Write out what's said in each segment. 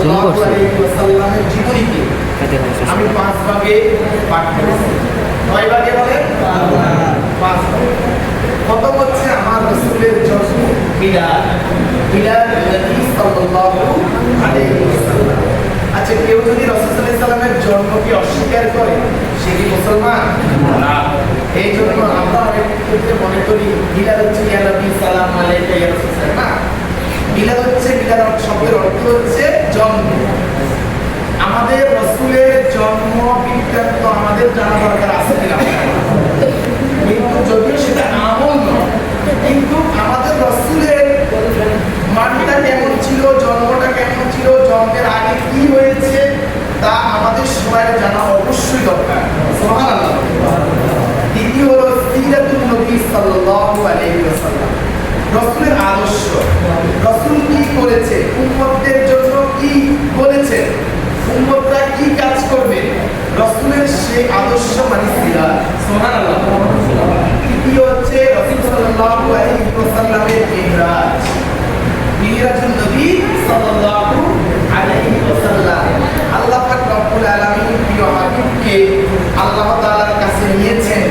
সাল্লাল্লাহু আলাইহি ওয়াসাল্লামের জীবনীকে আমি 5 ভাগে ভাগ করেছি। কয় ভাগে বলেন? 5 ভাগে। প্রথম হচ্ছে আমার রাসূলের জন্ম মিলাদ, নবী সাল্লাল্লাহু আলাইহি ওয়াসাল্লাম। আচ্ছা, কেউ যদি রাসূল সাল্লাল্লাহু আলাইহি ওয়াসাল্লামের জন্মকে অস্বীকার করে সে কি মুসলমান না? এই জন্য আমরা অনেক ক্ষেত্রে মনে করি মিলাদ হচ্ছে ইয়া নবী সালাম আলাইকা ইয়া রাসূল না। মিলাদ হচ্ছে, মিলাদ শব্দের অর্থ হচ্ছে জন্ম। আমাদের রাসূলের জন্ম বৃত্তান্ত আমাদের জানা দরকার আছে কিনা, কিন্তু যদিও সেটা আমল নয়, কিন্তু আমাদের রাসূলের মানটা কেমন ছিল, জন্মটা কেমন ছিল, জন্মের আগে কি হয়েছে তা আমাদের সবাই জানা অবশ্যই দরকার। সুবহানাল্লাহ। দ্বিতীয় হলো সিরাতুন নবী সাল্লাল্লাহু আলাইহি ওয়াসাল্লাম, রাসূলের আদর্শ। রাসূল কি করেছে, উম্মতদের জন্য কি বলেছে, উম্মতরা কি কাজ করবে, রাসূলের সেই আদর্শ মানে সিরাত। সুবহানাল্লাহ। তৃতীয় হচ্ছে রাসূল সাল্লাল্লাহু আলাইহি ওয়াসাল্লামের মিরাজ, মিরাজুন নবী সাল্লাল্লাহু আলাইহি ওয়াসাল্লাম। আল্লাহ পাক রব্বুল আলামিন প্রিয় হাবিবকে আল্লাহ তাআলার কাছে নিয়েছেন,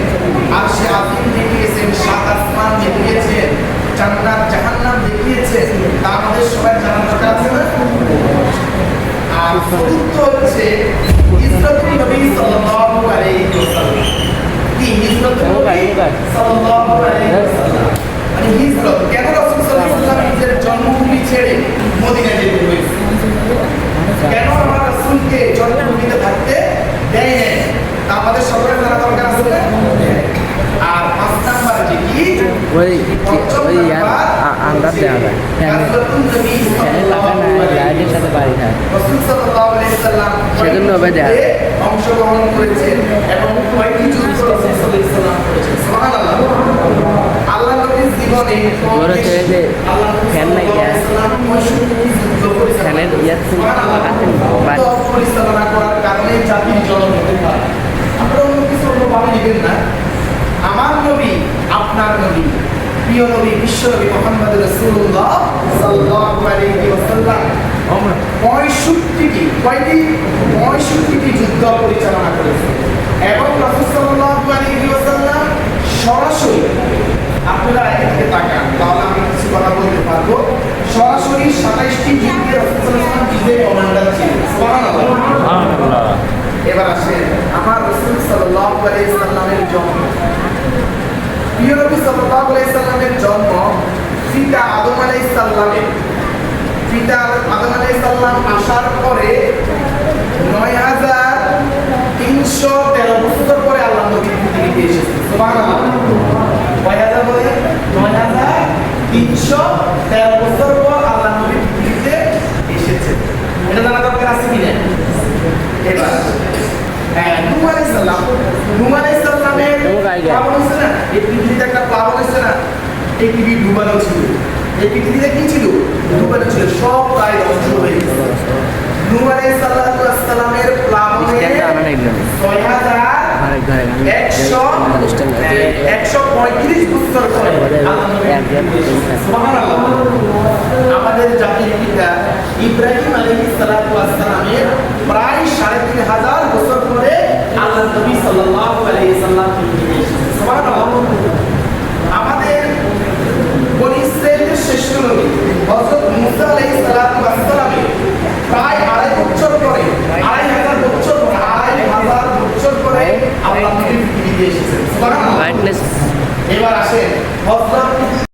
আরশে আযীম দেখিয়েছেন, সাত আসমান দেখিয়েছেন, জান্নাত জাহান্নাম দেখিয়েছেন। তা আমাদের সবার জানার দরকার আছে না? আর চতুর্থ হচ্ছে হিজরতুন নবী সাল্লাল্লাহু আলাইহি ওয়াসাল্লাম। কি হিজরতুন নবী সাল্লাল্লাহু আলাইহি ওয়াসাল্লাম মানে হিজরত। কেন রাসূল সাল্লাল্লাহু আলাইহি ওয়াসাল্লাম নিজের জন্মভূমি ছেড়ে মদিনায় যেতে হয়েছে? কেন আমার রাসূলকে জন্মভূমিতে থাকতে দেয় নাই? তা আমাদের সকলের জানা দরকার আছে না? আর 5 নাম্বার যে কি ওই আন্দাজ দেওয়া যায় লাইটের সাথে বাড়ি হয়, রাসূল সাল্লাল্লাহু আলাইহি ওয়াসাল্লাম সেজন্য হবে দেয়া অংশগ্রহণ করেছেন এবং কয়েকটি যুদ্ধ রাসূল সাল্লাল্লাহু আলাইহি ওয়াসাল্লাম করেছেন। সুবহানাল্লাহ। আল্লাহ নবীর জীবনে ওরা হচ্ছে যে ফ্যান নাই ফ্যানের পরিচালনা করার কারণে জাতির জনম হতে পারে। আমরা অন্য কিছু ভাবে নেবেন না। আমার নবী, আপনার নবী, প্রিয় নবী, বিশ্ব নবী মুহাম্মদ রাসূলুল্লাহ সাল্লাল্লাহু আলাইহি ওয়াসাল্লাম 65টি যুদ্ধ পরিচালনা করেছেন এবং রাসূল সাল্লাল্লাহু আলাইহি ওয়াসাল্লাম সরাসরি, আপনারা এদিকে তাকান তাহলে আমি কিছু কথা বলতে পারবো, সরাসরি 27টি যুদ্ধে রাসূল সাল্লাল্লাহু আলাইহি ওয়াসাল্লাম বিজয়ী কমান্ডার ছিলেন। সুবহানাল্লাহ। এবার আসেন আমার রাসূল সাল্লাল্লাহু আলাইহি ওয়াসাল্লামের জন্ম। প্রিয় নবী সাল্লাল্লাহু আলাইহি ওয়াসাল্লামের জন্ম পিতা আদম আলাইহিস সালামের, পিতা আদম আলাইহিস সালাম আসার পরে 9313 বছর পরে আল্লাহ নবী পৃথিবীতে এসেছেন। সুবহানাল্লাহ। কয় হাজার বলে? 9313 বছর পর আল্লাহ নবী পৃথিবীতে এসেছেন। এটা জানা দরকার আছে কি না? এবার নূহ আলাইহিস সালাম, নূহ আলাইহিস সালামের প্লাবন হয়েছে না, এই পৃথিবীতে একটা প্লাবন হয়েছে না, এই পৃথিবী ডুবানো ছিল, এই পৃথিবীতে কি ছিল? ডুবানো ছিল, সব প্রায় ধ্বংস হয়ে গেছে। নূহ আলাইহিস সালামের প্লাবনে 6135 বছর পরে আমাদের জাতির পিতা ইব্রাহিম আলাইহিস সালামের প্রায় 3500 বছর পরে আল্লাহ নবী সাল্লাল্লাহু আলাইহি ওয়াসাল্লাম পৃথিবীতে এসেছেন। সুবহানাল্লাহ। আমাদের বনি ইসরাঈলের শ্রেষ্ঠ নবী হযরত মূসা আলাইহিস সালামের প্রায় 2500 বছর পরে আল্লাহ নবী পৃথিবীতে এসেছেন। সুবহানাল্লাহ। এবার আসেন হযরত